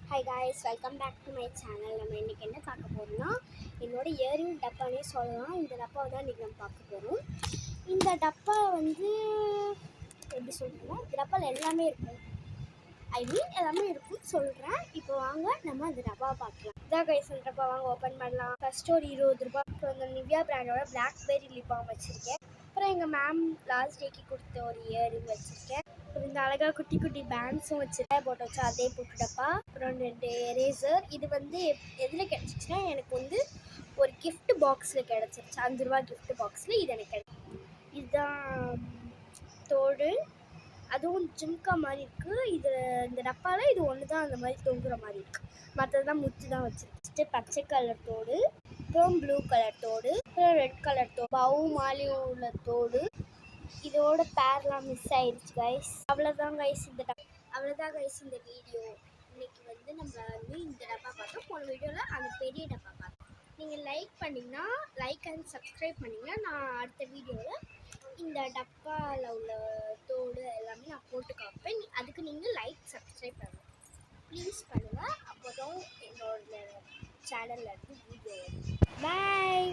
Hi guys, welcome back to my channel. நம்ம இன்றைக்கி என்ன பார்க்க போகிறோம்னா, என்னோட இயரிங் டப்பானே சொல்லலாம். இந்த டப்பாவை தான் இன்றைக்கி நம்ம பார்க்க போகிறோம். இந்த டப்பா வந்து எப்படி சொல்கிறோம்னா, இந்த டப்பாவில் எல்லாமே இருக்கும். எல்லாமே இருக்கும்னு சொல்கிறேன். இப்போ வாங்க நம்ம அந்த டப்பாவை பார்க்கலாம். இதான் கைஸ், அந்த டப்பா வாங்க ஓப்பன் பண்ணலாம். ஃபஸ்ட்டு ஒரு 20 ரூபா. அப்புறம் இந்த நிவ்யா பிராண்டோட பிளாக்பெர்ரி லிப் பாம் வச்சுருக்கேன். அப்புறம் எங்கள் மேம் லாஸ்ட் டேக்கு கொடுத்த ஒரு இயரிங் வச்சுருக்கேன். அப்புறம் இந்த அழகாக குட்டி குட்டி பேண்ட்ஸும் வச்சுருக்கேன். போட்டு வச்சா அதே போட்டுடப்பா. அப்புறம் 2 எரேசர். இது வந்து எதில் கிடச்சிச்சின்னா, எனக்கு வந்து ஒரு கிஃப்ட் பாக்ஸில் கிடச்சிருச்சு. 5 ரூபா கிஃப்ட் பாக்ஸில் இது எனக்கு இதுதான் தோடு. அதுவும் ஜிம்கா மாதிரி இருக்குது. இந்த டப்பாவில் இது ஒன்று தான் அந்த மாதிரி தொங்குற மாதிரி இருக்குது. மற்றதுதான் முத்து தான் வச்சுருக்கு. பச்சை கலர் தோடு, அப்புறம் ப்ளூ கலர் தோடு, அப்புறம் ரெட் கலர் தோடு, பவு மாலி உள்ள தோடு. இதோட பேர்லாம் மிஸ் ஆயிடுச்சு கைஸ். அவ்வளோதான் கைஸ் இந்த வீடியோ. இன்னைக்கு வந்து நம்ம வந்து இந்த டப்பா பார்த்தோம். போன வீடியோவில் அந்த பெரிய டப்பா பார்த்தோம். நீங்கள் லைக் பண்ணிங்கன்னா, லைக் அண்ட் சப்ஸ்கிரைப் பண்ணிங்கன்னா, நான் அடுத்த வீடியோவில் இந்த டப்பாவில் உள்ள தோடு எல்லாமே நான் போட்டு காப்பேன். அதுக்கு நீங்கள் லைக் சப்ஸ்கிரைப் பண்ணுங்கள், ப்ளீஸ் பண்ணுங்கள். அப்போ தான் என்னோட சேனலில் இருந்து வீடியோ வரும். பாய்.